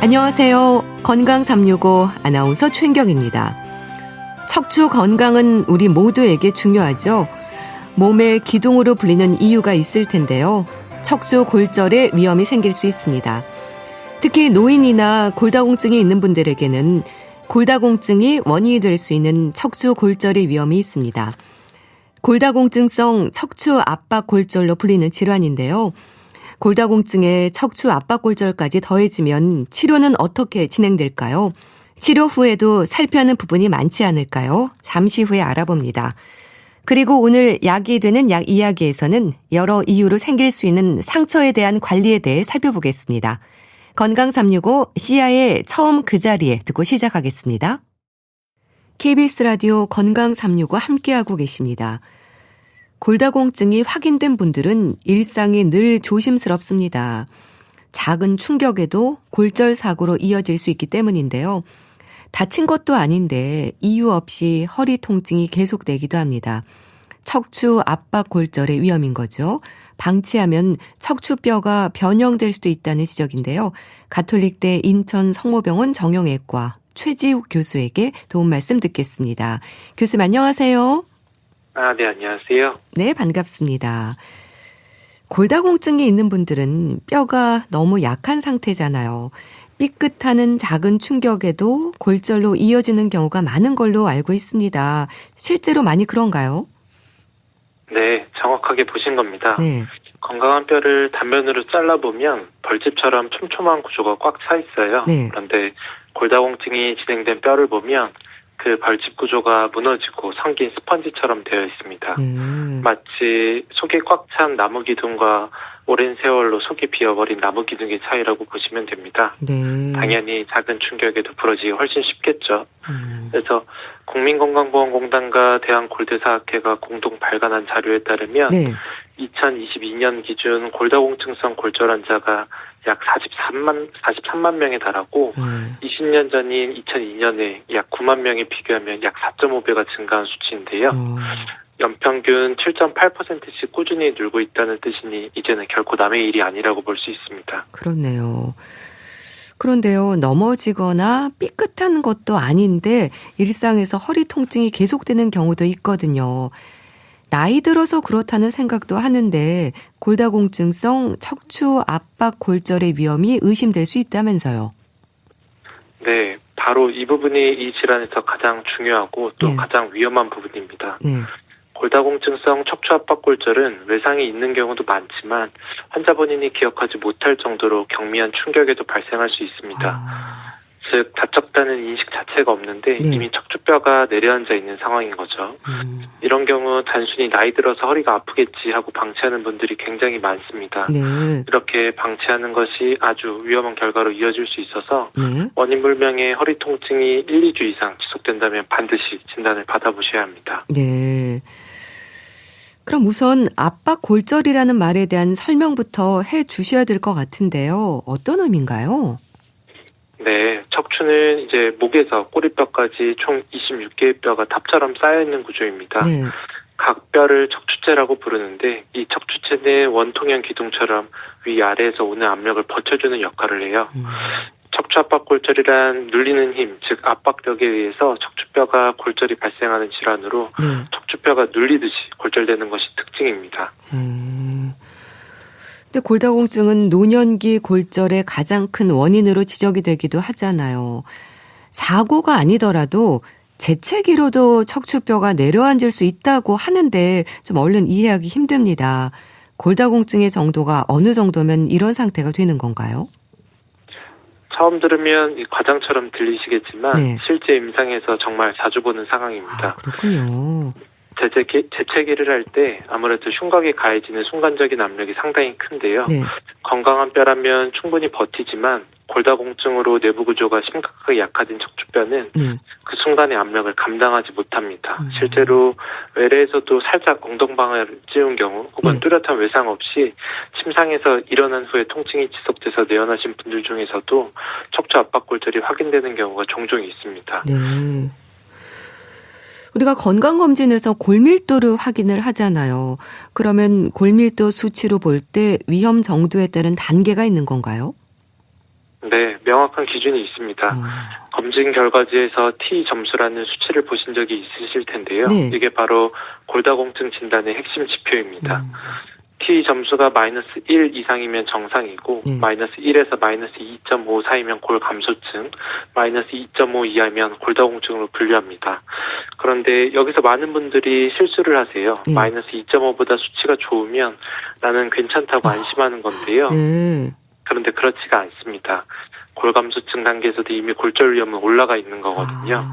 안녕하세요. 건강 365 아나운서 최인경입니다. 척추 건강은 우리 모두에게 중요하죠. 몸의 기둥으로 불리는 이유가 있을 텐데요. 척추 골절에 위험이 생길 수 있습니다. 특히 노인이나 골다공증이 있는 분들에게는 골다공증이 원인이 될 수 있는 척추 골절의 위험이 있습니다. 골다공증성 척추 압박 골절로 불리는 질환인데요. 골다공증에 척추 압박 골절까지 더해지면 치료는 어떻게 진행될까요? 치료 후에도 살펴야 하는 부분이 많지 않을까요? 잠시 후에 알아봅니다. 그리고 오늘 약이 되는 약 이야기에서는 여러 이유로 생길 수 있는 상처에 대한 관리에 대해 살펴보겠습니다. 건강 365 시야의 처음 그 자리에 듣고 시작하겠습니다. KBS 라디오 건강 365 함께하고 계십니다. 골다공증이 확인된 분들은 일상이 늘 조심스럽습니다. 작은 충격에도 골절 사고로 이어질 수 있기 때문인데요. 다친 것도 아닌데 이유 없이 허리 통증이 계속되기도 합니다. 척추 압박 골절의 위험인 거죠. 방치하면 척추뼈가 변형될 수도 있다는 지적인데요. 가톨릭대 인천 성모병원 정형외과 최지욱 교수에게 도움 말씀 듣겠습니다. 교수님 안녕하세요. 네, 안녕하세요. 네, 반갑습니다. 골다공증이 있는 분들은 뼈가 너무 약한 상태잖아요. 삐끗하는 작은 충격에도 골절로 이어지는 경우가 많은 걸로 알고 있습니다. 실제로 많이 그런가요? 네, 정확하게 보신 겁니다. 네. 건강한 뼈를 단면으로 잘라보면 벌집처럼 촘촘한 구조가 꽉 차 있어요. 네. 그런데 골다공증이 진행된 뼈를 보면 그 벌집 구조가 무너지고 성긴 스펀지처럼 되어 있습니다. 마치 속이 꽉 찬 나무 기둥과 오랜 세월로 속이 비어버린 나무 기둥의 차이라고 보시면 됩니다. 네. 당연히 작은 충격에도 부러지기 훨씬 쉽겠죠. 그래서 국민건강보험공단과 대한골대사학회가 공동 발간한 자료에 따르면 네. 2022년 기준 골다공증성 골절 환자가 약 43만 명에 달하고 20년 전인 2002년에 약 9만 명에 비교하면 약 4.5배가 증가한 수치인데요. 연평균 7.8%씩 꾸준히 늘고 있다는 뜻이니 이제는 결코 남의 일이 아니라고 볼 수 있습니다. 그렇네요. 그런데요, 넘어지거나 삐끗한 것도 아닌데 일상에서 허리 통증이 계속되는 경우도 있거든요. 나이 들어서 그렇다는 생각도 하는데 골다공증성 척추 압박 골절의 위험이 의심될 수 있다면서요. 네, 바로 이 부분이 이 질환에서 가장 중요하고 또 네. 가장 위험한 부분입니다. 네. 골다공증성 척추 압박 골절은 외상이 있는 경우도 많지만 환자 본인이 기억하지 못할 정도로 경미한 충격에도 발생할 수 있습니다. 즉 다쳤다는 인식 자체가 없는데 네. 이미 척추뼈가 내려앉아 있는 상황인 거죠. 이런 경우 단순히 나이 들어서 허리가 아프겠지 하고 방치하는 분들이 굉장히 많습니다. 네. 이렇게 방치하는 것이 아주 위험한 결과로 이어질 수 있어서 네. 원인 불명의 허리 통증이 1, 2주 이상 지속된다면 반드시 진단을 받아보셔야 합니다. 네. 그럼 우선 압박 골절이라는 말에 대한 설명부터 해 주셔야 될 것 같은데요. 어떤 의미인가요? 네, 척추는 이제 목에서 꼬리뼈까지 총 26개의 뼈가 탑처럼 쌓여있는 구조입니다. 네. 각 뼈를 척추체라고 부르는데 이 척추체는 원통형 기둥처럼 위아래에서 오는 압력을 버텨주는 역할을 해요. 척추 압박 골절이란 눌리는 힘, 즉 압박력에 의해서 척추뼈가 골절이 발생하는 질환으로 네. 척추뼈가 눌리듯이 골절되는 것이 특징입니다. 근데 골다공증은 노년기 골절의 가장 큰 원인으로 지적이 되기도 하잖아요. 사고가 아니더라도 재채기로도 척추뼈가 내려앉을 수 있다고 하는데 좀 얼른 이해하기 힘듭니다. 골다공증의 정도가 어느 정도면 이런 상태가 되는 건가요? 처음 들으면 이 과장처럼 들리시겠지만 네. 실제 임상에서 정말 자주 보는 상황입니다. 그렇군요. 재채기를 할 때 아무래도 흉곽에 가해지는 순간적인 압력이 상당히 큰데요. 네. 건강한 뼈라면 충분히 버티지만 골다공증으로 내부 구조가 심각하게 약화된 척추뼈는 네. 그 순간의 압력을 감당하지 못합니다. 실제로 외래에서도 살짝 엉덩방아를 찌운 경우 혹은 네. 뚜렷한 외상 없이 침상에서 일어난 후에 통증이 지속돼서 내원하신 분들 중에서도 척추 압박 골절이 확인되는 경우가 종종 있습니다. 네. 우리가 건강검진에서 골밀도를 확인을 하잖아요. 그러면 골밀도 수치로 볼 때 위험 정도에 따른 단계가 있는 건가요? 네, 명확한 기준이 있습니다. 검진 결과지에서 T 점수라는 수치를 보신 적이 있으실 텐데요. 네. 이게 바로 골다공증 진단의 핵심 지표입니다. T 점수가 마이너스 1 이상이면 정상이고 마이너스 1에서 마이너스 2.5 사이면 골감소증, 마이너스 2.5 이하면 골다공증으로 분류합니다. 그런데 여기서 많은 분들이 실수를 하세요. 마이너스 2.5보다 수치가 좋으면 나는 괜찮다고 안심하는 건데요. 그런데 그렇지가 않습니다. 골감소증 단계에서도 이미 골절 위험은 올라가 있는 거거든요.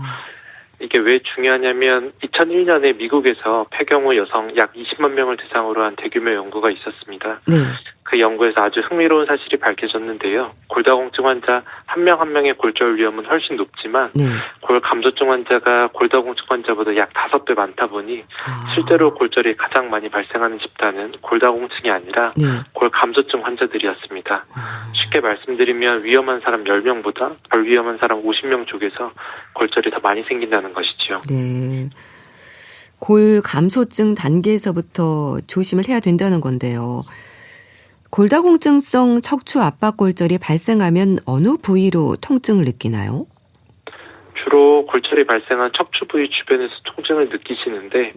이게 왜 중요하냐면 2001년에 미국에서 폐경후 여성 약 20만 명을 대상으로 한 대규모 연구가 있었습니다. 그 연구에서 아주 흥미로운 사실이 밝혀졌는데요. 골다공증 환자 한 명 한 명의 골절 위험은 훨씬 높지만 골감소증 환자가 골다공증 환자보다 약 5배 많다 보니 실제로 골절이 가장 많이 발생하는 집단은 골다공증이 아니라 골감소증 환자들이었습니다. 쉽게 말씀드리면 위험한 사람 10명보다 덜 위험한 사람 50명 쪽에서 골절이 더 많이 생긴다는 것이죠. 네. 골감소증 단계에서부터 조심을 해야 된다는 건데요. 골다공증성 척추 압박골절이 발생하면 어느 부위로 통증을 느끼나요? 주로 골절이 발생한 척추 부위 주변에서 통증을 느끼시는데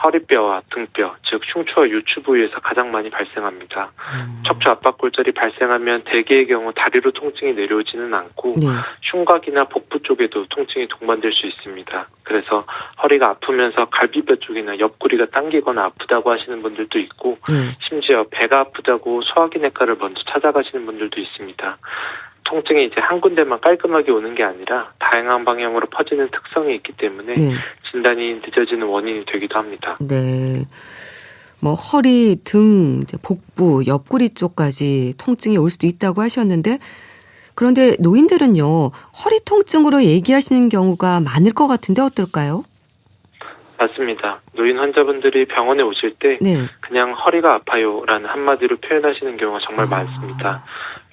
허리뼈와 등뼈, 즉 흉추와 요추 부위에서 가장 많이 발생합니다. 척추 압박골절이 발생하면 대개의 경우 다리로 통증이 내려오지는 않고 흉곽이나 복부 쪽에도 통증이 동반될 수 있습니다. 그래서 허리가 아프면서 갈비뼈 쪽이나 옆구리가 당기거나 아프다고 하시는 분들도 있고 심지어 배가 아프다고 소화기내과를 먼저 찾아가시는 분들도 있습니다. 통증이 이제 한 군데만 깔끔하게 오는 게 아니라 다양한 방향으로 퍼지는 특성이 있기 때문에 진단이 늦어지는 원인이 되기도 합니다. 네. 뭐 허리, 등, 복부, 옆구리 쪽까지 통증이 올 수도 있다고 하셨는데 그런데 노인들은요. 허리 통증으로 얘기하시는 경우가 많을 것 같은데 어떨까요? 맞습니다. 노인 환자분들이 병원에 오실 때 그냥 허리가 아파요라는 한마디로 표현하시는 경우가 정말 많습니다.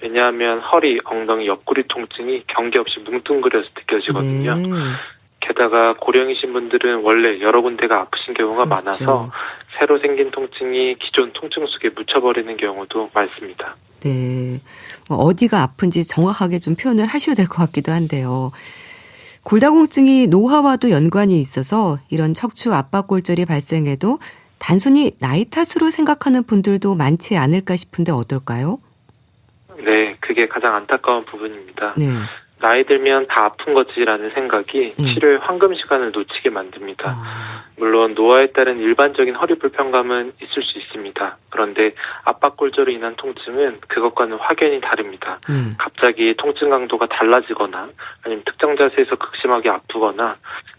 왜냐하면 허리, 엉덩이, 옆구리 통증이 경계 없이 뭉뚱그려서 느껴지거든요. 게다가 고령이신 분들은 원래 여러 군데가 아프신 경우가 많아서 새로 생긴 통증이 기존 통증 속에 묻혀버리는 경우도 많습니다. 네, 어디가 아픈지 정확하게 좀 표현을 하셔야 될 것 같기도 한데요. 골다공증이 노화와도 연관이 있어서 이런 척추 압박골절이 발생해도 단순히 나이 탓으로 생각하는 분들도 많지 않을까 싶은데 어떨까요? 네, 그게 가장 안타까운 부분입니다. 나이 들면 다 아픈 거지라는 생각이 치료의 황금 시간을 놓치게 만듭니다. 물론 노화에 따른 일반적인 허리 불편감은 있을 수 있습니다. 그런데 압박골절로 인한 통증은 그것과는 확연히 다릅니다. 갑자기 통증 강도가 달라지거나 아니면 특정 자세에서 극심하게 아프거나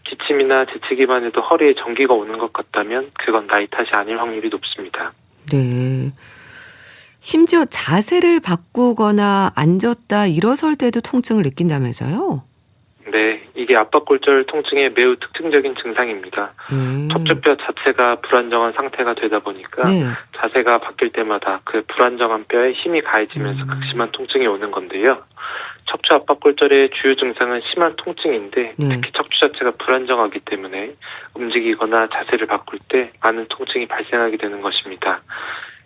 기침이나 지치기만 해도 허리에 전기가 오는 것 같다면 그건 나이 탓이 아닐 확률이 높습니다. 네. 심지어 자세를 바꾸거나 앉았다 일어설 때도 통증을 느낀다면서요? 네, 이게 압박골절 통증의 매우 특징적인 증상입니다. 척추뼈 자체가 불안정한 상태가 되다 보니까 자세가 바뀔 때마다 그 불안정한 뼈에 힘이 가해지면서 극심한 통증이 오는 건데요. 척추 압박골절의 주요 증상은 심한 통증인데 특히 척추 자체가 불안정하기 때문에 움직이거나 자세를 바꿀 때 많은 통증이 발생하게 되는 것입니다.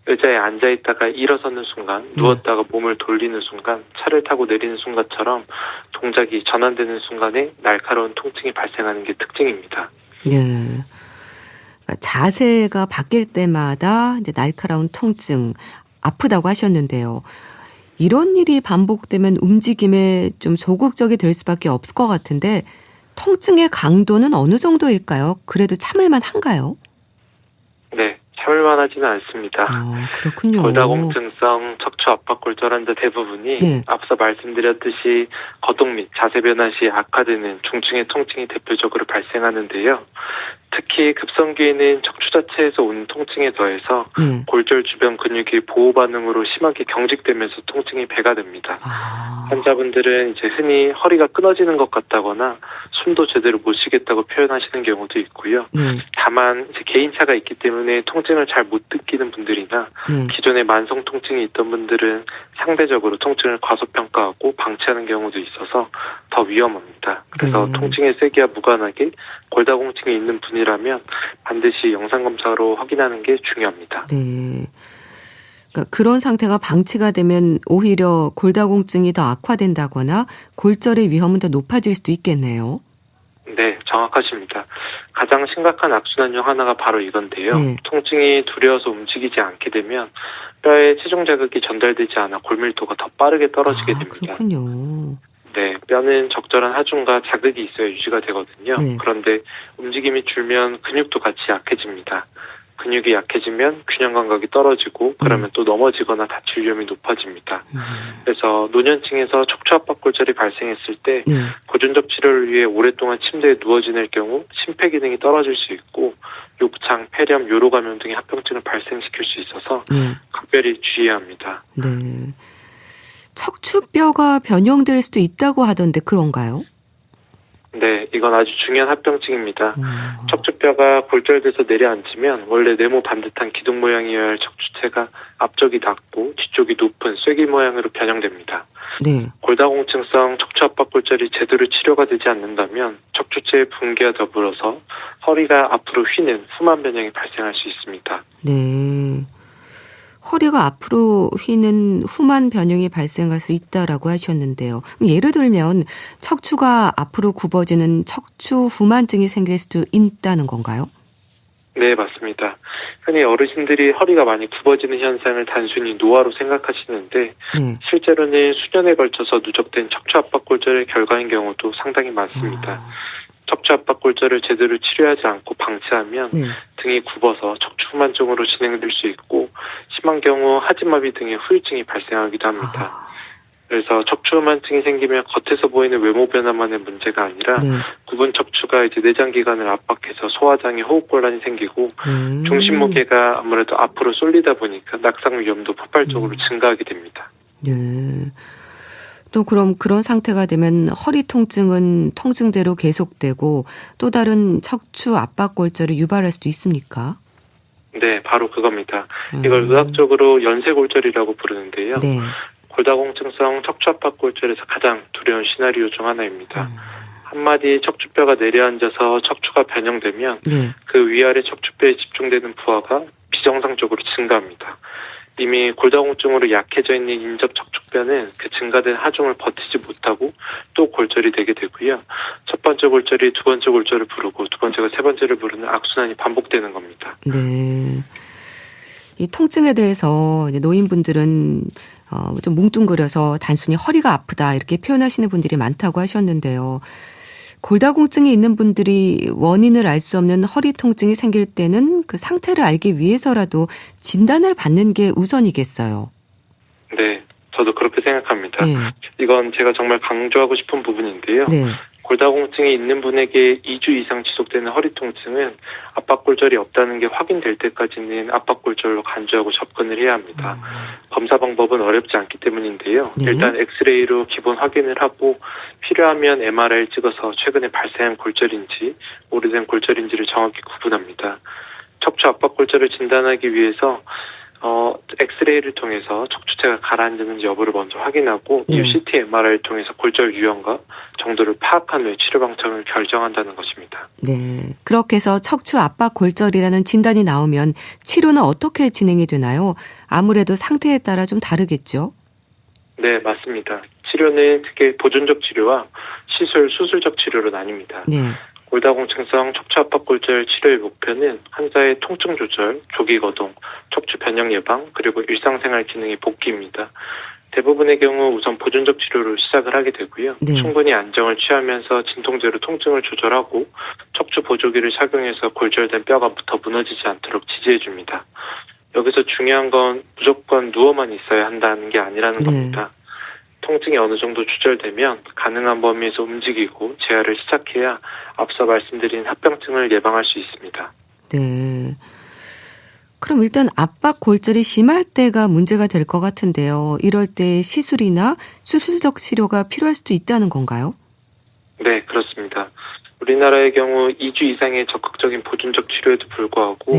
의자에 앉아있다가 일어서는 순간, 누웠다가 몸을 돌리는 순간, 차를 타고 내리는 순간처럼 동작이 전환되는 순간에 날카로운 통증이 발생하는 게 특징입니다. 네. 자세가 바뀔 때마다 이제 날카로운 통증, 아프다고 하셨는데요. 이런 일이 반복되면 움직임에 좀 소극적이 될 수밖에 없을 것 같은데 통증의 강도는 어느 정도일까요? 그래도 참을만 한가요? 네. 참을만 하지는 않습니다. 그렇군요. 골다공증성 척추 압박골절 환자 대부분이 앞서 말씀드렸듯이 거동 및 자세 변화 시 악화되는 중증의 통증이 대표적으로 발생하는데요. 특히 급성기에는 척추 자체에서 오는 통증에 더해서 골절 주변 근육이 보호 반응으로 심하게 경직되면서 통증이 배가 됩니다. 환자분들은 이제 흔히 허리가 끊어지는 것 같다거나 숨도 제대로 못 쉬겠다고 표현하시는 경우도 있고요. 다만 이제 개인차가 있기 때문에 통증을 잘 못 느끼는 분들이나 기존에 만성 통증이 있던 분들은 상대적으로 통증을 과소평가하고 방치하는 경우도 있어서 더 위험합니다. 그래서 통증의 세기와 무관하게 골다공증이 있는 분이라면 반드시 영상검사로 확인하는 게 중요합니다. 네. 그러니까 그런 상태가 방치가 되면 오히려 골다공증이 더 악화된다거나 골절의 위험은 더 높아질 수도 있겠네요. 네, 정확하십니다. 가장 심각한 악순환 중 하나가 바로 이건데요. 네. 통증이 두려워서 움직이지 않게 되면 뼈에 체중 자극이 전달되지 않아 골밀도가 더 빠르게 떨어지게 됩니다. 그렇군요. 네, 뼈는 적절한 하중과 자극이 있어야 유지가 되거든요. 네. 그런데 움직임이 줄면 근육도 같이 약해집니다. 근육이 약해지면 균형 감각이 떨어지고 그러면 또 넘어지거나 다칠 위험이 높아집니다. 그래서 노년층에서 척추 압박골절이 발생했을 때 네. 보존적 치료를 위해 오랫동안 침대에 누워 지낼 경우 심폐 기능이 떨어질 수 있고 욕창, 폐렴, 요로 감염 등의 합병증을 발생시킬 수 있어서 네. 각별히 주의해야 합니다. 네. 척추뼈가 변형될 수도 있다고 하던데 그런가요? 네, 이건 아주 중요한 합병증입니다. 척추뼈가 골절돼서 내려앉으면 원래 네모 반듯한 기둥 모양이어야 할 척추체가 앞쪽이 낮고 뒤쪽이 높은 쐐기 모양으로 변형됩니다. 네. 골다공증성 척추 압박골절이 제대로 치료가 되지 않는다면 척추체의 붕괴와 더불어서 허리가 앞으로 휘는 후만 변형이 발생할 수 있습니다. 네. 허리가 앞으로 휘는 후만 변형이 발생할 수 있다라고 하셨는데요. 예를 들면 척추가 앞으로 굽어지는 척추 후만증이 생길 수도 있다는 건가요? 네, 맞습니다. 흔히 어르신들이 허리가 많이 굽어지는 현상을 단순히 노화로 생각하시는데 네. 실제로는 수년에 걸쳐서 누적된 척추 압박골절의 결과인 경우도 상당히 많습니다. 척추 압박골절을 제대로 치료하지 않고 방치하면 네. 등이 굽어서 척추 후만증으로 진행될 수 있고 심한 경우 하지마비 등의 후유증이 발생하기도 합니다. 그래서 척추 후만증이 생기면 겉에서 보이는 외모 변화만의 문제가 아니라 네. 굽은 척추가 이제 내장 기관을 압박해서 소화장애, 호흡곤란이 생기고 중심 무게가 아무래도 앞으로 쏠리다 보니까 낙상 위험도 폭발적으로 증가하게 됩니다. 네. 또 그럼 그런 상태가 되면 허리 통증은 통증대로 계속되고 또 다른 척추 압박골절을 유발할 수도 있습니까? 네, 바로 그겁니다. 이걸 의학적으로 연쇄골절이라고 부르는데요. 네. 골다공증성 척추 압박골절에서 가장 두려운 시나리오 중 하나입니다. 한마디 척추뼈가 내려앉아서 척추가 변형되면 네. 그 위아래 척추뼈에 집중되는 부하가 비정상적으로 증가합니다. 이미 골다공증으로 약해져 있는 인접 척추뼈는 그 증가된 하중을 버티지 못하고 또 골절이 되게 되고요. 첫 번째 골절이 두 번째 골절을 부르고 두 번째가 세 번째를 부르는 악순환이 반복되는 겁니다. 네. 이 통증에 대해서 이제 노인분들은 좀 뭉뚱그려서 단순히 허리가 아프다 이렇게 표현하시는 분들이 많다고 하셨는데요. 골다공증이 있는 분들이 원인을 알 수 없는 허리 통증이 생길 때는 그 상태를 알기 위해서라도 진단을 받는 게 우선이겠어요. 네, 저도 그렇게 생각합니다. 네. 이건 제가 정말 강조하고 싶은 부분인데요. 네. 골다공증이 있는 분에게 2주 이상 지속되는 허리 통증은 압박골절이 없다는 게 확인될 때까지는 압박골절로 간주하고 접근을 해야 합니다. 검사 방법은 어렵지 않기 때문인데요. 네. 일단 엑스레이로 기본 확인을 하고 필요하면 MRI를 찍어서 최근에 발생한 골절인지 오래된 골절인지를 정확히 구분합니다. 척추 압박골절을 진단하기 위해서 엑스레이를 통해서 척추체가 가라앉는지 여부를 먼저 확인하고 이후 CT, MRI를 통해서 골절 유형과 정도를 파악한 후에 치료 방향을 결정한다는 것입니다. 네. 그렇게 해서 척추 압박 골절이라는 진단이 나오면 치료는 어떻게 진행이 되나요? 아무래도 상태에 따라 좀 다르겠죠? 네, 맞습니다. 치료는 크게 보존적 치료와 시술, 수술적 치료로 나뉩니다. 네. 골다공증성 척추 압박골절 치료의 목표는 환자의 통증 조절, 조기 거동, 척추 변형 예방, 그리고 일상생활 기능의 복귀입니다. 대부분의 경우 우선 보존적 치료를 시작을 하게 되고요. 네. 충분히 안정을 취하면서 진통제로 통증을 조절하고 척추 보조기를 착용해서 골절된 뼈가 더 무너지지 않도록 지지해 줍니다. 여기서 중요한 건 무조건 누워만 있어야 한다는 게 아니라는 겁니다. 통증이 어느 정도 조절되면 가능한 범위에서 움직이고 재활을 시작해야 앞서 말씀드린 합병증을 예방할 수 있습니다. 네. 그럼 일단 압박 골절이 심할 때가 문제가 될 것 같은데요. 이럴 때 시술이나 수술적 치료가 필요할 수도 있다는 건가요? 네, 그렇습니다. 우리나라의 경우 2주 이상의 적극적인 보존적 치료에도 불구하고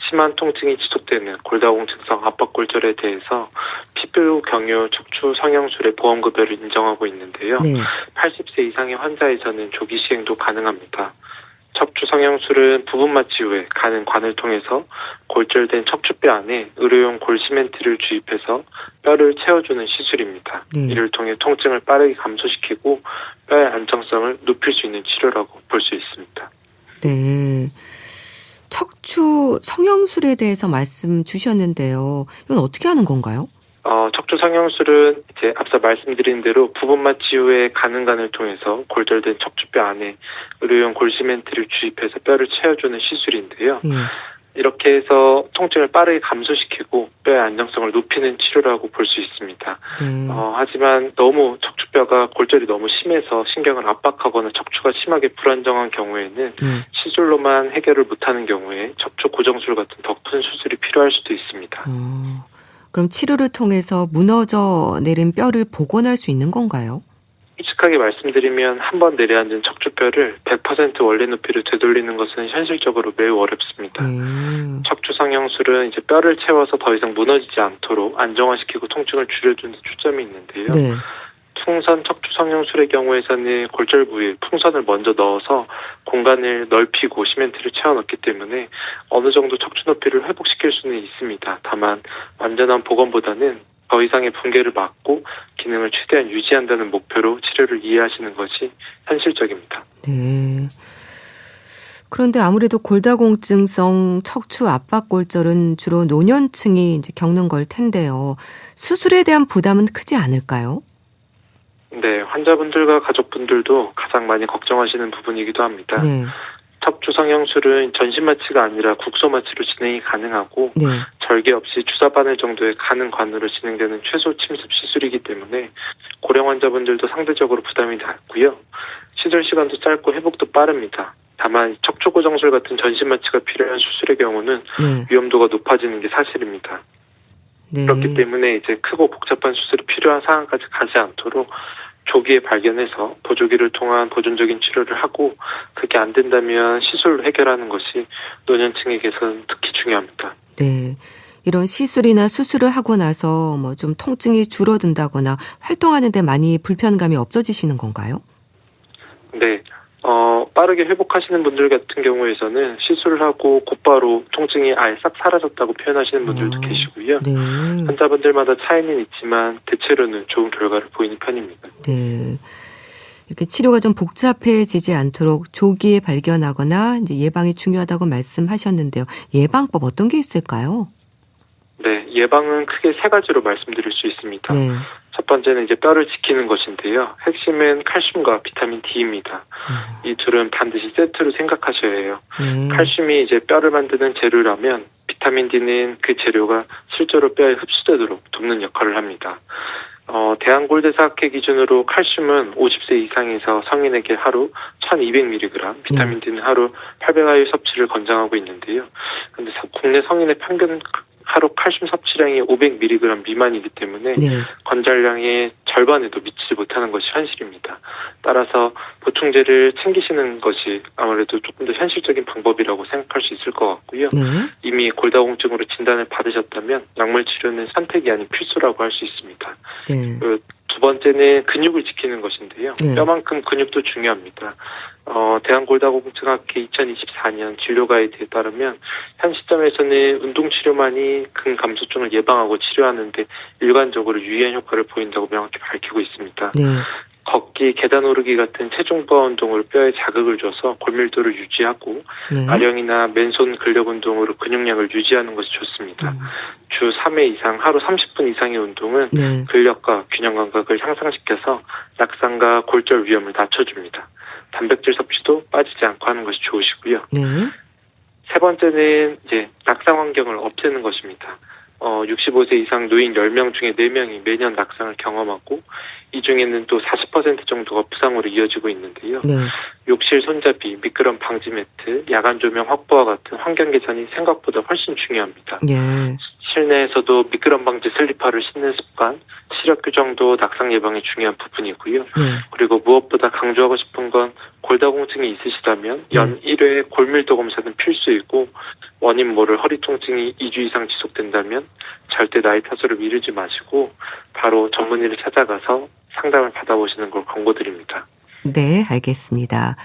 심한 통증이 지속되는 골다공증성 압박골절에 대해서 피부 경유 척추 성형술의 보험급여를 인정하고 있는데요. 80세 이상의 환자에서는 조기 시행도 가능합니다. 척추 성형술은 부분 마취 후에 가는 관을 통해서 골절된 척추뼈 안에 의료용 골 시멘트를 주입해서 뼈를 채워주는 시술입니다. 이를 통해 통증을 빠르게 감소시키고 뼈의 안정성을 높일 수 있는 치료라고 볼 수 있습니다. 네. 척추 성형술에 대해서 말씀 주셨는데요. 이건 어떻게 하는 건가요? 척추 성형술은 이제 앞서 말씀드린 대로 부분 마취 후에 가능관을 통해서 골절된 척추뼈 안에 의료용 골 시멘트를 주입해서 뼈를 채워주는 시술인데요. 이렇게 해서 통증을 빠르게 감소시키고 뼈의 안정성을 높이는 치료라고 볼 수 있습니다. 하지만 너무 척추뼈가 골절이 너무 심해서 신경을 압박하거나 척추가 심하게 불안정한 경우에는 시술로만 해결을 못하는 경우에 척추 고정술 같은 더 큰 수술이 필요할 수도 있습니다. 그럼 치료를 통해서 무너져 내린 뼈를 복원할 수 있는 건가요? 솔직하게 말씀드리면 한번 내려앉은 척추뼈를 100% 원래 높이로 되돌리는 것은 현실적으로 매우 어렵습니다. 척추 성형술은 이제 뼈를 채워서 더 이상 무너지지 않도록 안정화시키고 통증을 줄여주는 초점이 있는데요. 풍선 척추 성형술의 경우에서는 골절 부위에 풍선을 먼저 넣어서 공간을 넓히고 시멘트를 채워 넣기 때문에 어느 정도 척추 높이를 회복시킬 수는 있습니다. 다만 완전한 복원보다는 더 이상의 붕괴를 막고 기능을 최대한 유지한다는 목표로 치료를 이해하시는 것이 현실적입니다. 네. 그런데 아무래도 골다공증성 척추 압박 골절은 주로 노년층이 이제 겪는 걸 텐데요. 수술에 대한 부담은 크지 않을까요? 네, 환자분들과 가족분들도 가장 많이 걱정하시는 부분이기도 합니다. 척추 성형술은 전신 마취가 아니라 국소 마취로 진행이 가능하고 절개 없이 주사 바늘 정도의 가는 관으로 진행되는 최소 침습 시술이기 때문에 고령 환자분들도 상대적으로 부담이 낮고요. 시술 시간도 짧고 회복도 빠릅니다. 다만 척추 고정술 같은 전신 마취가 필요한 수술의 경우는 위험도가 높아지는 게 사실입니다. 그렇기 때문에 이제 크고 복잡한 수술이 필요한 상황까지 가지 않도록 조기에 발견해서 보조기를 통한 보존적인 치료를 하고 그게 안 된다면 시술로 해결하는 것이 노년층에게서는 특히 중요합니다. 네. 이런 시술이나 수술을 하고 나서 뭐 좀 통증이 줄어든다거나 활동하는 데 많이 불편감이 없어지시는 건가요? 네. 빠르게 회복하시는 분들 같은 경우에서는 시술을 하고 곧바로 통증이 아예 싹 사라졌다고 표현하시는 분들도 계시고요. 환자분들마다 차이는 있지만 대체로는 좋은 결과를 보이는 편입니다. 네. 이렇게 치료가 좀 복잡해지지 않도록 조기에 발견하거나 이제 예방이 중요하다고 말씀하셨는데요. 예방법 어떤 게 있을까요? 네, 예방은 크게 세 가지로 말씀드릴 수 있습니다. 첫 번째는 이제 뼈를 지키는 것인데요. 핵심은 칼슘과 비타민 D입니다. 이 둘은 반드시 세트로 생각하셔야 해요. 칼슘이 이제 뼈를 만드는 재료라면 비타민 D는 그 재료가 실제로 뼈에 흡수되도록 돕는 역할을 합니다. 대한골대사학회 기준으로 칼슘은 50세 이상에서 성인에게 하루 1200mg, 비타민 D는 하루 800IU 섭취를 권장하고 있는데요. 그런데 국내 성인의 평균 하루 칼슘 섭취량이 500mg 미만이기 때문에 권장량의 절반에도 미치지 못하는 것이 현실입니다. 따라서 보충제를 챙기시는 것이 아무래도 조금 더 현실적인 방법이라고 생각할 수 있을 것 같고요. 이미 골다공증으로 진단을 받으셨다면 약물 치료는 선택이 아닌 필수라고 할 수 있습니다. 두 번째는 근육을 지키는 것인데요. 뼈만큼 근육도 중요합니다. 대한골다공증학회 2024년 진료 가이드에 따르면 현 시점에서는 운동치료만이 근감소증을 예방하고 치료하는 데 일관적으로 유의한 효과를 보인다고 명확히 밝히고 있습니다. 걷기, 계단 오르기 같은 체중 부하 운동으로 뼈에 자극을 줘서 골밀도를 유지하고 아령이나 맨손 근력 운동으로 근육량을 유지하는 것이 좋습니다. 주 3회 이상 하루 30분 이상의 운동은 근력과 균형 감각을 향상시켜서 낙상과 골절 위험을 낮춰줍니다. 단백질 섭취도 빠지지 않고 하는 것이 좋으시고요. 세 번째는 이제 낙상 환경을 없애는 것입니다. 65세 이상 노인 10명 중에 4명이 매년 낙상을 경험하고 이 중에는 또 40% 정도가 부상으로 이어지고 있는데요. 욕실 손잡이, 미끄럼 방지 매트, 야간 조명 확보와 같은 환경 개선이 생각보다 훨씬 중요합니다. 실내에서도 미끄럼 방지 슬리퍼를 신는 습관, 시력 교정도 낙상 예방에 중요한 부분이고요. 그리고 무엇보다 강조하고 싶은 건 골다공증이 있으시다면 연 1회 골밀도 검사는 필수이고 원인 모를 허리 통증이 2주 이상 지속된다면 절대 나이 탓으로 미루지 마시고 바로 전문의를 찾아가서 상담을 받아보시는 걸 권고드립니다. 네, 알겠습니다.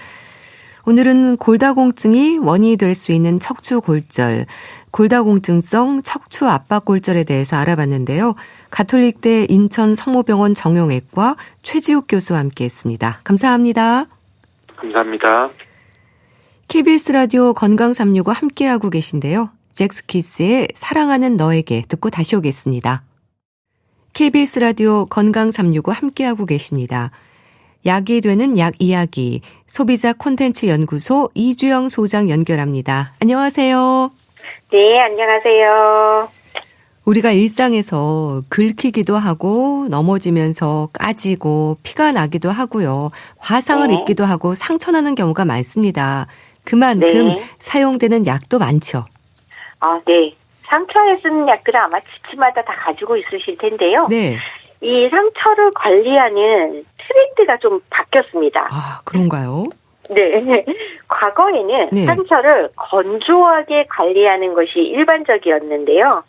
오늘은 골다공증이 원인이 될 수 있는 척추골절, 골다공증성 척추 압박골절에 대해서 알아봤는데요. 가톨릭대 인천 성모병원 정형외과 최지욱 교수와 함께했습니다. 감사합니다. 감사합니다. KBS 라디오 건강 365 함께하고 계신데요. 잭스키스의 사랑하는 너에게 듣고 다시 오겠습니다. KBS 라디오 건강 365 함께하고 계십니다. 약이 되는 약 이야기, 소비자 콘텐츠 연구소 이주영 소장 연결합니다. 안녕하세요. 네, 안녕하세요. 우리가 일상에서 긁히기도 하고 넘어지면서 까지고 피가 나기도 하고요. 화상을 입기도 하고 상처나는 경우가 많습니다. 그만큼 사용되는 약도 많죠. 네. 상처에 쓰는 약들은 아마 집집마다 다 가지고 있으실 텐데요. 네. 이 상처를 관리하는 트렌드가 좀 바뀌었습니다. 아, 그런가요? 네. 과거에는 상처를 건조하게 관리하는 것이 일반적이었는데요.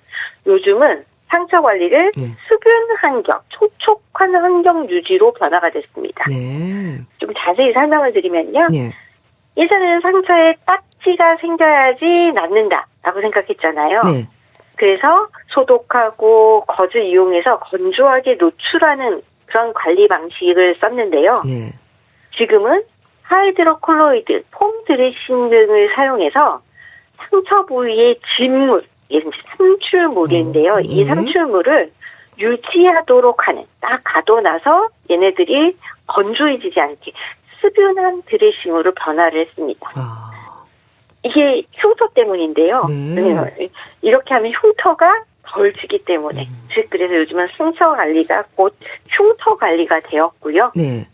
요즘은 상처 관리를 수분 환경, 촉촉한 환경 유지로 변화가 됐습니다. 네. 좀 자세히 설명을 드리면요. 네. 예전에는 상처에 딱지가 생겨야지 낫는다라고 생각했잖아요. 네. 그래서 소독하고 겉을 이용해서 건조하게 노출하는 그런 관리 방식을 썼는데요. 네. 지금은 하이드로콜로이드, 폼 드레싱 등을 사용해서 상처 부위의 진물, 예를 들어 삼출물인데요. 이 삼출물을 유지하도록 하는, 딱 가둬놔서 얘네들이 건조해지지 않게 수분한 드레싱으로 변화를 했습니다. 이게 흉터 때문인데요. 네. 이렇게 하면 흉터가 덜 지기 때문에. 즉 그래서 요즘은 상처 관리가 곧 흉터 관리가 되었고요. 네.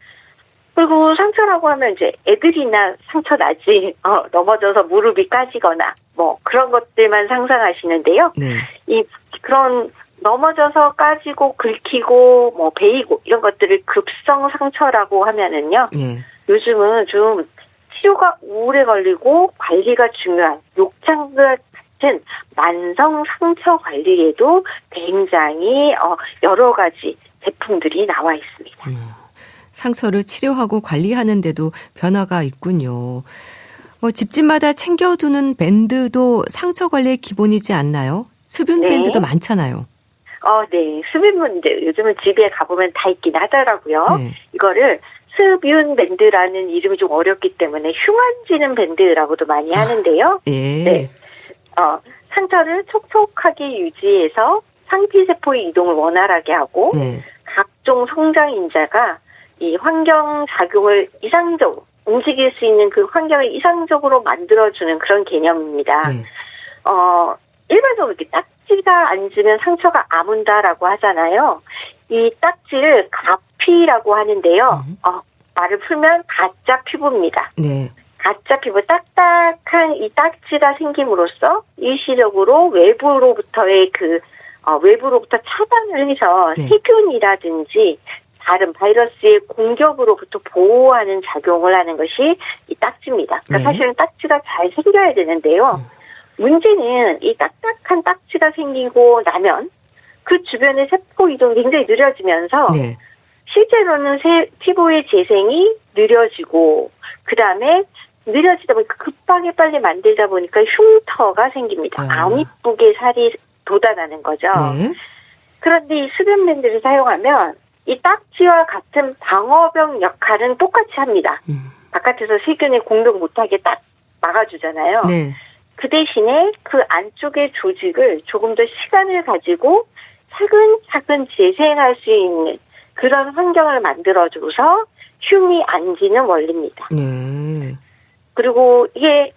그리고 상처라고 하면 이제 애들이나 상처 나지 넘어져서 무릎이 까지거나 뭐 그런 것들만 상상하시는데요. 네. 그런 넘어져서 까지고 긁히고 뭐 베이고 이런 것들을 급성 상처라고 하면은요. 요즘은 좀 치료가 오래 걸리고 관리가 중요한 욕창과 같은 만성 상처 관리에도 굉장히 여러 가지 제품들이 나와 있습니다. 상처를 치료하고 관리하는데도 변화가 있군요. 집집마다 챙겨두는 밴드도 상처 관리의 기본이지 않나요? 수분 밴드도 많잖아요. 네. 수분 밴드 요즘은 집에 가보면 다 있긴 하더라고요. 이거를 수분 밴드라는 이름이 좀 어렵기 때문에 흉안지는 밴드라고도 많이 하는데요. 네. 상처를 촉촉하게 유지해서 상피세포의 이동을 원활하게 하고 각종 성장 인자가 이 환경 작용을 이상적으로 움직일 수 있는 그 환경을 이상적으로 만들어주는 그런 개념입니다. 일반적으로 이렇게 딱지가 앉으면 상처가 아문다라고 하잖아요. 이 딱지를 가피라고 하는데요. 말을 풀면 가짜 피부입니다. 네. 가짜 피부, 딱딱한 이 딱지가 생김으로써 일시적으로 외부로부터의 외부로부터 차단을 해서 세균이라든지 다른 바이러스의 공격으로부터 보호하는 작용을 하는 것이 이 딱지입니다. 그러니까 사실은 딱지가 잘 생겨야 되는데요. 문제는 이 딱딱한 딱지가 생기고 나면 그 주변의 세포 이동이 굉장히 느려지면서 실제로는 피부의 재생이 느려지고 그다음에 느려지다 보니까 급하게 빨리 만들다 보니까 흉터가 생깁니다. 안 이쁘게 살이 돋아나는 거죠. 그런데 이 수분 밴드를 사용하면 이 딱지와 같은 방어벽 역할은 똑같이 합니다. 바깥에서 세균이 공격 못하게 딱 막아주잖아요. 그 대신에 그 안쪽의 조직을 조금 더 시간을 가지고 차근차근 재생할 수 있는 그런 환경을 만들어줘서 흉이 안 지는 원리입니다. 그리고 이게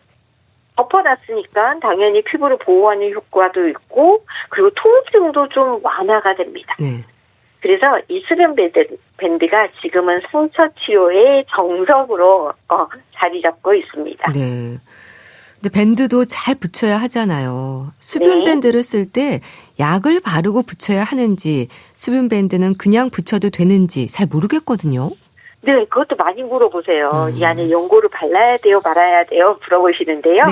덮어놨으니까 당연히 피부를 보호하는 효과도 있고 그리고 통증도 좀 완화가 됩니다. 그래서 이 수분 밴드가 지금은 상처 치료의 정석으로 자리 잡고 있습니다. 네. 근데 밴드도 잘 붙여야 하잖아요. 수분 밴드를 쓸 때 약을 바르고 붙여야 하는지 수분 밴드는 그냥 붙여도 되는지 잘 모르겠거든요. 네, 그것도 많이 물어보세요. 이 안에 연고를 발라야 돼요, 말아야 돼요? 물어보시는데요.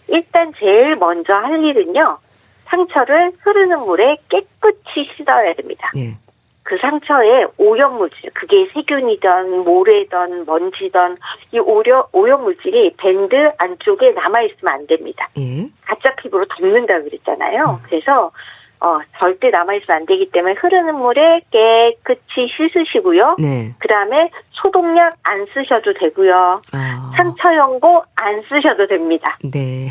일단 제일 먼저 할 일은요. 상처를 흐르는 물에 깨끗이 씻어야 됩니다. 그 상처에 오염물질, 그게 세균이든 모래든 먼지든 이 오염물질이 밴드 안쪽에 남아있으면 안 됩니다. 가짜 피부로 덮는다고 그랬잖아요. 그래서 절대 남아있으면 안 되기 때문에 흐르는 물에 깨끗이 씻으시고요. 네. 그 다음에 소독약 안 쓰셔도 되고요. 상처 연고 안 쓰셔도 됩니다. 네.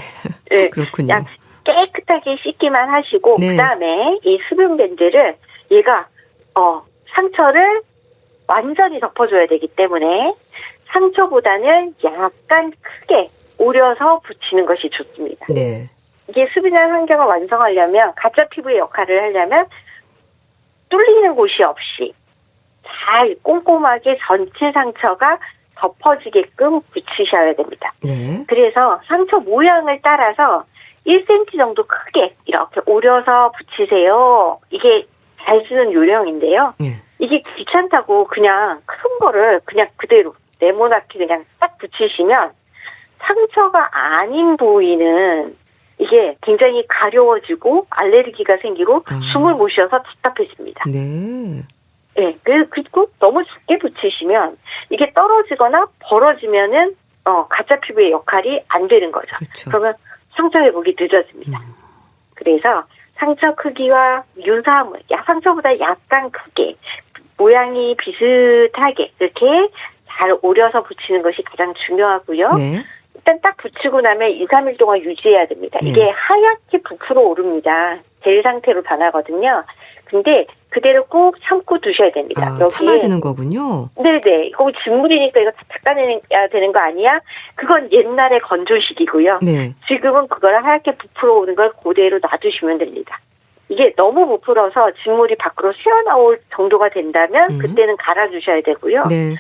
네. 그렇군요. 그냥 깨끗하게 씻기만 하시고, 네. 그 다음에 이 수분 밴드를 얘가, 상처를 완전히 덮어줘야 되기 때문에 상처보다는 약간 크게 오려서 붙이는 것이 좋습니다. 네. 이게 수분한 환경을 완성하려면, 가짜 피부의 역할을 하려면 뚫리는 곳이 없이 잘 꼼꼼하게 전체 상처가 덮어지게끔 붙이셔야 됩니다. 네. 그래서 상처 모양을 따라서 1cm 정도 크게 이렇게 오려서 붙이세요. 이게 잘 쓰는 요령인데요. 이게 귀찮다고 그냥 큰 거를 그냥 그대로 네모나게 그냥 딱 붙이시면 상처가 아닌 부위는 이게 굉장히 가려워지고 알레르기가 생기고 숨을 못 쉬어서 답답해집니다. 네. 네. 그리고 너무 작게 붙이시면 이게 떨어지거나 벌어지면은 가짜 피부의 역할이 안 되는 거죠. 그렇죠. 그러면 상처 회복이 늦어집니다. 그래서 상처 크기와 유사물, 상처보다 약간 크게 모양이 비슷하게 이렇게 잘 오려서 붙이는 것이 가장 중요하고요. 네. 일단 딱 붙이고 나면 2, 3일 동안 유지해야 됩니다. 네. 이게 하얗게 부풀어 오릅니다. 젤 상태로 변하거든요. 근데 그대로 꼭 참고 두셔야 됩니다. 여기 참아야 되는 거군요. 네네. 이거 진물이니까 이거 다 닦아내야 되는 거 아니야? 그건 옛날의 건조식이고요. 네. 지금은 그걸 하얗게 부풀어 오는 걸 그대로 놔두시면 됩니다. 이게 너무 부풀어서 진물이 밖으로 새어나올 정도가 된다면 그때는 갈아주셔야 되고요. 네.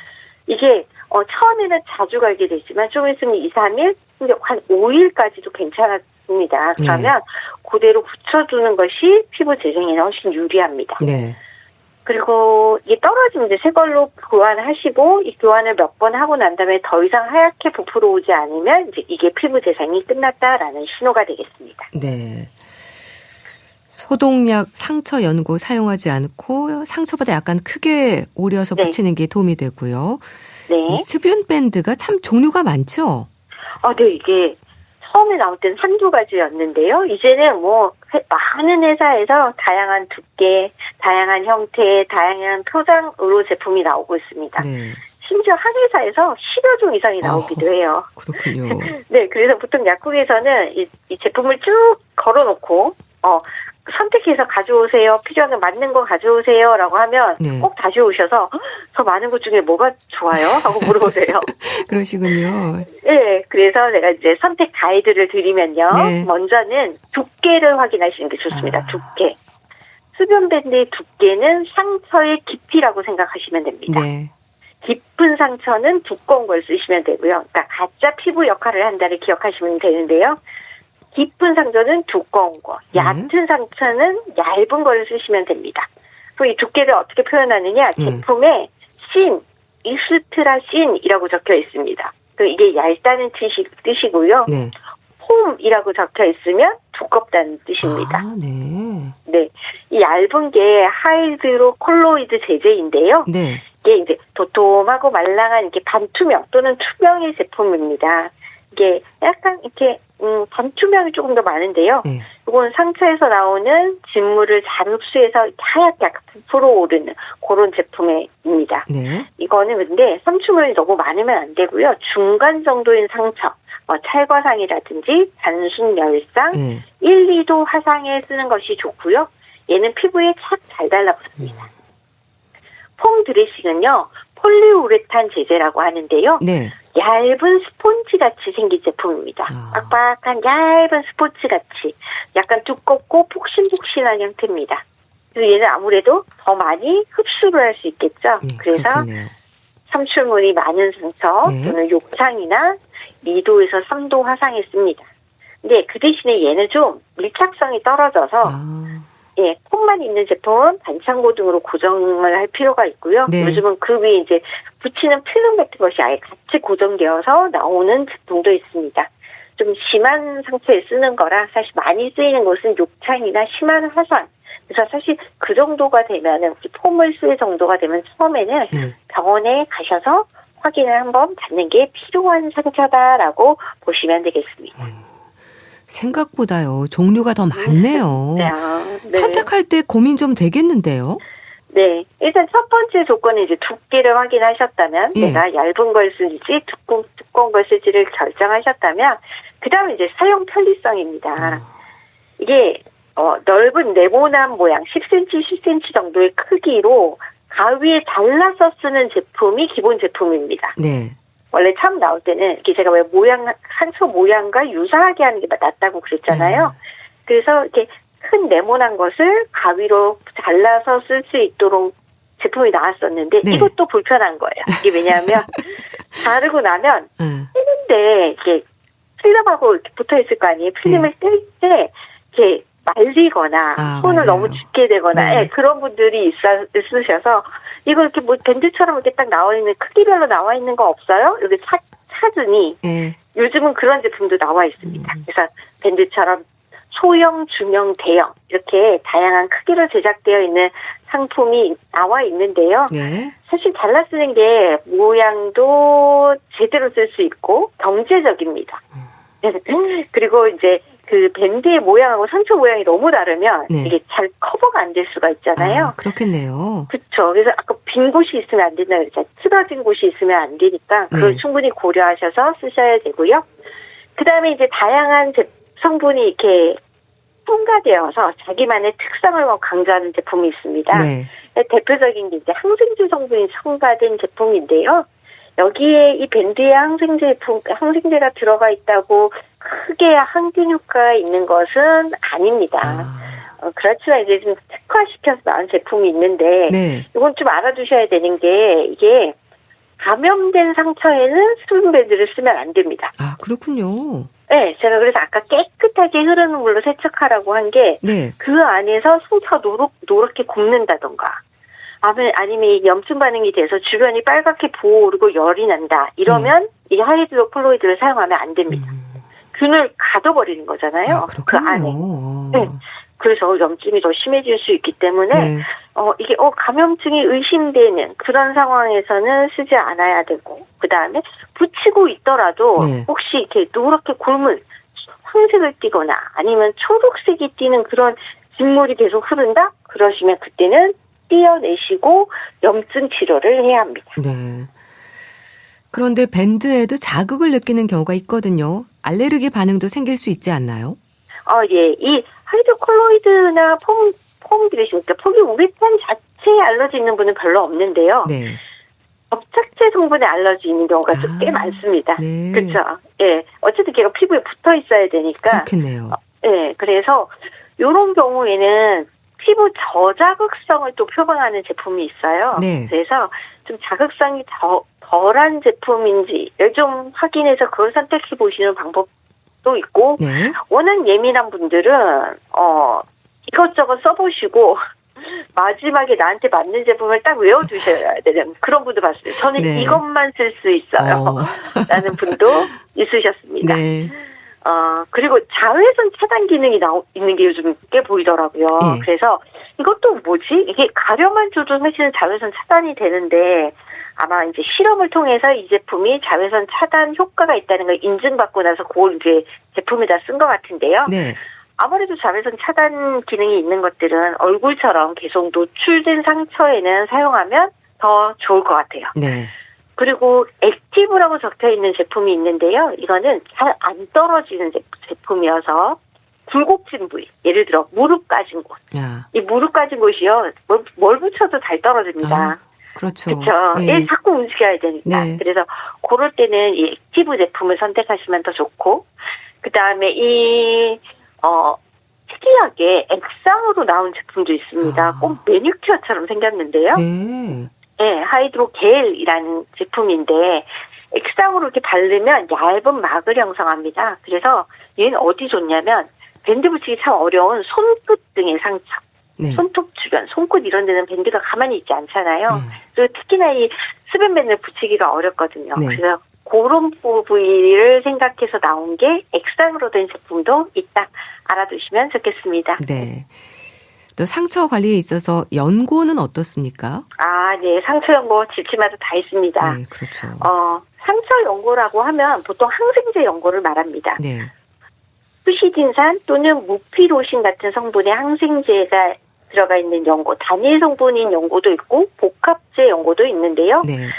이게 처음에는 자주 갈게 되지만 좀 있으면 2, 3일, 한 5일까지도 괜찮았습니다. 그러면 그대로 붙여두는 것이 피부 재생에는 훨씬 유리합니다. 네. 그리고 이게 떨어지면 이제 새 걸로 교환하시고 이 교환을 몇 번 하고 난 다음에 더 이상 하얗게 부풀어 오지 않으면 이제 이게 피부 재생이 끝났다라는 신호가 되겠습니다. 네. 소독약, 상처 연고 사용하지 않고 상처보다 약간 크게 오려서 붙이는 게 도움이 되고요. 네. 이 수분 밴드가 참 종류가 많죠? 네, 이게 처음에 나올 때는 한두 가지였는데요. 이제는 많은 회사에서 다양한 두께, 다양한 형태, 다양한 표장으로 제품이 나오고 있습니다. 네. 심지어 한 회사에서 10여 종 이상이 나오기도 해요. 그렇군요. 네, 그래서 보통 약국에서는 이 제품을 쭉 걸어놓고, 선택해서 가져오세요. 필요하면 맞는 거 가져오세요. 라고 하면 꼭 다시 오셔서 더 많은 것 중에 뭐가 좋아요? 하고 물어보세요. 그러시군요. 네. 그래서 제가 이제 선택 가이드를 드리면요. 네. 먼저는 두께를 확인하시는 게 좋습니다. 두께. 수분 밴드의 두께는 상처의 깊이라고 생각하시면 됩니다. 네. 깊은 상처는 두꺼운 걸 쓰시면 되고요. 그러니까 가짜 피부 역할을 한다를 기억하시면 되는데요. 깊은 상처는 두꺼운 거, 얕은 상처는 얇은 거를 쓰시면 됩니다. 그럼 이 두께를 어떻게 표현하느냐? 제품에 씬, 익스트라 씬이라고 적혀 있습니다. 이게 얇다는 뜻이고요. 네. 폼이라고 적혀 있으면 두껍다는 뜻입니다. 네. 이 얇은 게 하이드로 콜로이드 제제인데요. 네. 이게 이제 도톰하고 말랑한 이렇게 반투명 또는 투명의 제품입니다. 이게 약간 이렇게 반투명이 조금 더 많은데요. 이건 상처에서 나오는 진물을 잘 흡수해서 하얗게 약간 부풀어 오르는 그런 제품입니다. 네. 이거는 근데 삼투물이 너무 많으면 안 되고요. 중간 정도인 상처, 찰과상이라든지 단순 열상, 1, 2도 화상에 쓰는 것이 좋고요. 얘는 피부에 착 잘 달라붙습니다. 폼 드레싱은요. 폴리우레탄 제제라고 하는데요. 네. 얇은 스폰지같이 생긴 제품입니다. 빡빡한 얇은 스폰지같이 약간 두껍고 폭신폭신한 형태입니다. 그래서 얘는 아무래도 더 많이 흡수를 할 수 있겠죠. 그래서 그렇군요. 삼출물이 많은 상처 또는 욕창이나 2도에서 3도 화상에 씁니다. 근데 그 대신에 얘는 좀 밀착성이 떨어져서 폼만 있는 제품은 반창고 등으로 고정을 할 필요가 있고요. 네. 요즘은 그 위에 이제 붙이는 필름 같은 것이 아예 같이 고정되어서 나오는 제품도 있습니다. 좀 심한 상처에 쓰는 거라 사실 많이 쓰이는 것은 욕창이나 심한 화상 그래서 사실 그 정도가 되면은 폼을 쓸 정도가 되면 처음에는 병원에 가셔서 확인을 한번 받는 게 필요한 상처다라고 보시면 되겠습니다. 생각보다요. 종류가 더 많네요. 네. 선택할 때 고민 좀 되겠는데요. 네. 일단 첫 번째 조건은 이제 두께를 확인하셨다면 내가 얇은 걸 쓸지 두꺼운 걸 쓸지를 결정하셨다면 그다음에 이제 사용 편리성입니다. 이게 넓은 네모난 모양 10cm, 10cm 정도의 크기로 가위에 잘라서 쓰는 제품이 기본 제품입니다. 네. 원래 처음 나올 때는 이렇게 제가 왜 상처 모양과 유사하게 하는 게 낫다고 그랬잖아요. 그래서 이렇게 큰 네모난 것을 가위로 잘라서 쓸 수 있도록 제품이 나왔었는데 이것도 불편한 거예요. 이게 왜냐하면 자르고 나면 쓰는데 이렇게 필름하고 이렇게 붙어 있을 거 아니에요. 필름을 뗄 때 이렇게 말리거나 손을 너무 쥐게 되거나 그런 분들이 있으셔서 이거 이렇게 뭐 밴드처럼 이렇게 딱 나와 있는 크기별로 나와 있는 거 없어요? 이렇게 찾으니 요즘은 그런 제품도 나와 있습니다. 그래서 밴드처럼 소형, 중형, 대형 이렇게 다양한 크기로 제작되어 있는 상품이 나와 있는데요. 사실 잘라 쓰는 게 모양도 제대로 쓸 수 있고 경제적입니다. 그리고 이제 그 밴드의 모양하고 상처 모양이 너무 다르면 이게 잘 커버가 안 될 수가 있잖아요. 그렇겠네요. 그렇죠. 그래서 아까 빈 곳이 있으면 안 된다 그랬잖아요. 틀어진 곳이 있으면 안 되니까 그걸 충분히 고려하셔서 쓰셔야 되고요. 그다음에 이제 다양한 성분이 이렇게 첨가되어서 자기만의 특성을 강조하는 제품이 있습니다. 대표적인 게 이제 항생제 성분이 첨가된 제품인데요. 여기에 이 밴드에 항생제가 들어가 있다고 크게 항균 효과가 있는 것은 아닙니다. 그렇지만 이제 좀 특화시켜서 나온 제품이 있는데 이건 좀 알아두셔야 되는 게 이게 감염된 상처에는 수분 밴드를 쓰면 안 됩니다. 그렇군요. 네, 제가 그래서 아까 깨끗하게 흐르는 물로 세척하라고 한 게 그 안에서 상처가 노랗게 굽는다던가 아니면 염증 반응이 돼서 주변이 빨갛게 부어오르고 열이 난다. 이러면 이 하이드로콜로이드를 사용하면 안 됩니다. 균을 가둬버리는 거잖아요. 그 안에. 네. 그래서 염증이 더 심해질 수 있기 때문에 이게 감염증이 의심되는 그런 상황에서는 쓰지 않아야 되고 그다음에 붙이고 있더라도 혹시 이렇게 노랗게 굵은 황색을 띠거나 아니면 초록색이 띠는 그런 진물이 계속 흐른다? 그러시면 그때는 떼어내시고 염증 치료를 해야 합니다. 그런데 밴드에도 자극을 느끼는 경우가 있거든요. 알레르기 반응도 생길 수 있지 않나요? 예. 이 하이드로콜로이드나 그러니까 포기우레탄 자체에 알러지 있는 분은 별로 없는데요. 접착제 성분에 알러지 있는 경우가 꽤 많습니다. 그렇죠. 예. 어쨌든 걔가 피부에 붙어 있어야 되니까. 그렇겠네요. 예. 그래서 이런 경우에는 피부 저자극성을 또 표방하는 제품이 있어요. 그래서 좀 자극성이 덜한 제품인지를 좀 확인해서 그걸 선택해 보시는 방법도 있고 워낙 예민한 분들은 이것저것 써보시고 마지막에 나한테 맞는 제품을 딱 외워두셔야 되는 그런 분도 봤어요. 저는 이것만 쓸 수 있어요. 라는 분도 있으셨습니다. 그리고 자외선 차단 기능이 있는 게 요즘 꽤 보이더라고요. 그래서 이것도 뭐지? 이게 가려만 줘도 사실은 자외선 차단이 되는데 아마 이제 실험을 통해서 이 제품이 자외선 차단 효과가 있다는 걸 인증받고 나서 그걸 이제 제품에다 쓴 것 같은데요. 아무래도 자외선 차단 기능이 있는 것들은 얼굴처럼 계속 노출된 상처에는 사용하면 더 좋을 것 같아요. 그리고 액티브라고 적혀있는 제품이 있는데요. 이거는 잘 안 떨어지는 제품이어서 굴곡진 부위, 예를 들어 무릎 까진 곳. 이 무릎 까진 곳이요. 뭘 붙여도 잘 떨어집니다. 그렇죠. 그렇죠. 얘 자꾸 움직여야 되니까. 그래서 그럴 때는 이 액티브 제품을 선택하시면 더 좋고 그다음에 특이하게 액상으로 나온 제품도 있습니다. 꼭 매니큐어처럼 생겼는데요. 하이드로 겔이라는 제품인데 액상으로 이렇게 바르면 얇은 막을 형성합니다. 그래서 얘는 어디 좋냐면 밴드 붙이기 참 어려운 손끝 등의 상처, 손톱 주변, 손끝 이런 데는 밴드가 가만히 있지 않잖아요. 그리고 특히나 이 수변 밴드를 붙이기가 어렵거든요. 그래서 그런 부위를 생각해서 나온 게 액상으로 된 제품도 있다. 알아두시면 좋겠습니다. 또 상처 관리에 있어서 연고는 어떻습니까? 네. 상처 연고 집집마다 다 있습니다. 네, 그렇죠. 상처 연고라고 하면 보통 항생제 연고를 말합니다. 네. 후시딘산 또는 무피로신 같은 성분의 항생제가 들어가 있는 연고, 단일 성분인 연고도 있고 복합제 연고도 있는데요. 네.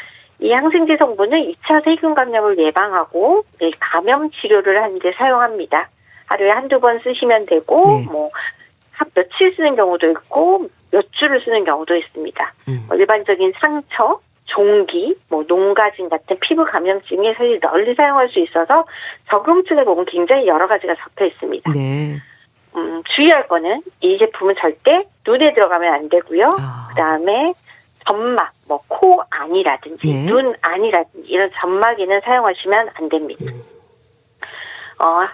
이 항생제 성분은 2차 세균 감염을 예방하고 감염 치료를 하는데 사용합니다. 하루에 한두 번 쓰시면 되고 네. 며칠 쓰는 경우도 있고 몇 주를 쓰는 경우도 있습니다. 일반적인 상처, 종기, 농가진 같은 피부 감염증에 사실 널리 사용할 수 있어서 적응증에 보면 굉장히 여러 가지가 적혀 있습니다. 네. 주의할 거는 이 제품은 절대 눈에 들어가면 안 되고요. 그다음에 점막, 코 안이라든지 네. 눈 안이라든지 이런 점막에는 사용하시면 안 됩니다.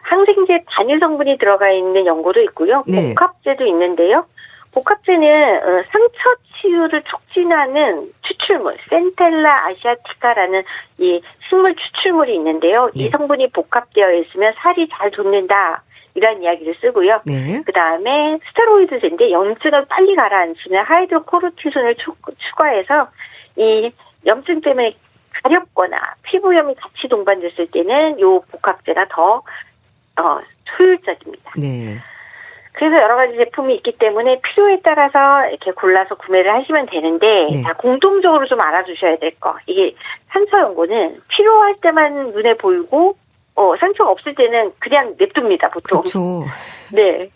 항생제 단일 성분이 들어가 있는 연고도 있고요. 네. 복합제도 있는데요. 복합제는 상처 치유를 촉진하는 추출물, 센텔라 아시아티카라는 이 식물 추출물이 있는데요. 네. 이 성분이 복합되어 있으면 살이 잘 돋는다. 이런 이야기를 쓰고요. 네. 그다음에 스테로이드제인데 염증을 빨리 가라앉히는 하이드로코르티손을 추가해서 이 염증 때문에 가렵거나 피부염이 같이 동반됐을 때는 이 복합제가 더 효율적입니다. 네. 그래서 여러 가지 제품이 있기 때문에 필요에 따라서 이렇게 골라서 구매를 하시면 되는데 네. 공통적으로 좀 알아두셔야 될 거. 이게 상처 연고는 필요할 때만 눈에 보이고 상처가 없을 때는 그냥 냅둡니다, 보통. 그렇죠. 네.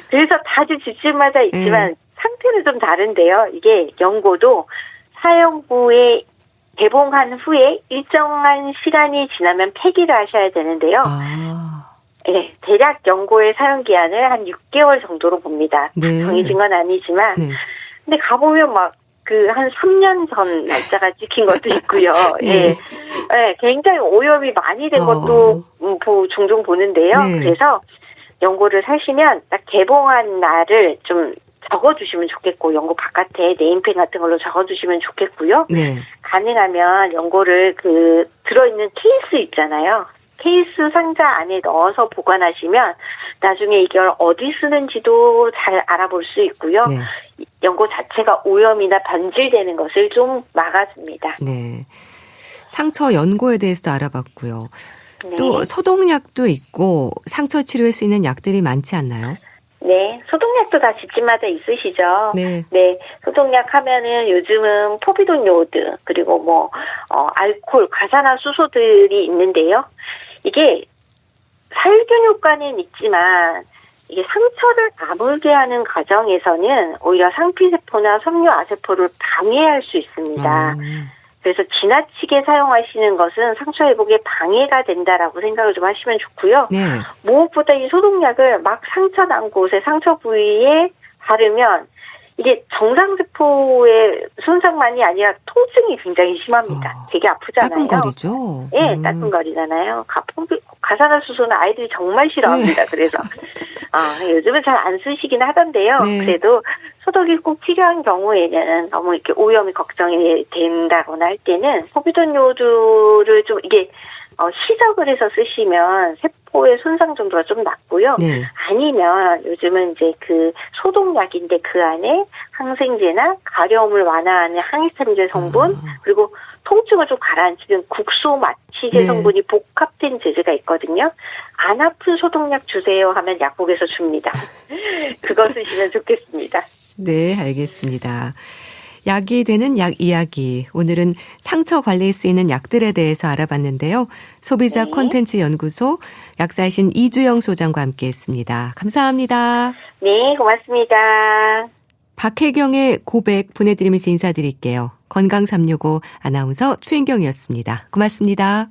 그래서 다들 집집마다 있지만 상태는 좀 다른데요. 이게 연고도 사용 후에 개봉한 후에 일정한 시간이 지나면 폐기를 하셔야 되는데요. 네, 대략 연고의 사용 기한을 한 6개월 정도로 봅니다. 네. 정해진 건 아니지만, 네. 근데 가보면 한 3년 전 날짜가 찍힌 것도 있고요. 네. 네, 굉장히 오염이 많이 된 것도 종종 보는데요. 네. 그래서 연고를 사시면 딱 개봉한 날을 좀 적어주시면 좋겠고, 연고 바깥에 네임펜 같은 걸로 적어주시면 좋겠고요. 네. 가능하면 연고를 들어있는 케이스 있잖아요. 케이스 상자 안에 넣어서 보관하시면 나중에 이걸 어디 쓰는지도 잘 알아볼 수 있고요. 네. 연고 자체가 오염이나 변질되는 것을 좀 막아줍니다. 네. 상처 연고에 대해서도 알아봤고요. 네. 또 소독약도 있고 상처 치료에 쓰이는 약들이 많지 않나요? 네, 소독약도 다 집집마다 있으시죠. 네. 네, 소독약 하면은 요즘은 포비돈 요오드 그리고 알코올, 과산화수소들이 있는데요. 이게 살균 효과는 있지만 이게 상처를 아물게 하는 과정에서는 오히려 상피세포나 섬유아세포를 방해할 수 있습니다. 그래서 지나치게 사용하시는 것은 상처 회복에 방해가 된다라고 생각을 좀 하시면 좋고요. 네. 무엇보다 이 소독약을 막 상처 난 곳에 상처 부위에 바르면 이게 정상세포의 손상만이 아니라 통증이 굉장히 심합니다. 되게 아프잖아요. 따끔거리죠. 네, 따끔거리잖아요. 과산화수소는 아이들이 정말 싫어합니다. 네. 그래서 요즘은 잘 안 쓰시긴 하던데요. 네. 그래도 소독이 꼭 필요한 경우에는 너무 이렇게 오염이 걱정이 된다거나 할 때는 포비돈 요오드를 좀 이게 시적을 해서 쓰시면 세포의 손상 정도가 좀 낮고요. 네. 아니면 요즘은 이제 소독약인데 그 안에 항생제나 가려움을 완화하는 항히스타민제 성분 그리고 통증을 좀 가라앉히는 국소마취제 성분이 복합된 제제가 있거든요. 안 아픈 소독약 주세요 하면 약국에서 줍니다. 그거 쓰시면 좋겠습니다. 네, 알겠습니다. 약이 되는 약 이야기. 오늘은 상처 관리에 쓰이는 약들에 대해서 알아봤는데요. 소비자 콘텐츠 연구소 약사이신 이주영 소장과 함께했습니다. 감사합니다. 네, 고맙습니다. 박혜경의 고백 보내드리면서 인사드릴게요. 건강365 아나운서 최인경이었습니다. 고맙습니다.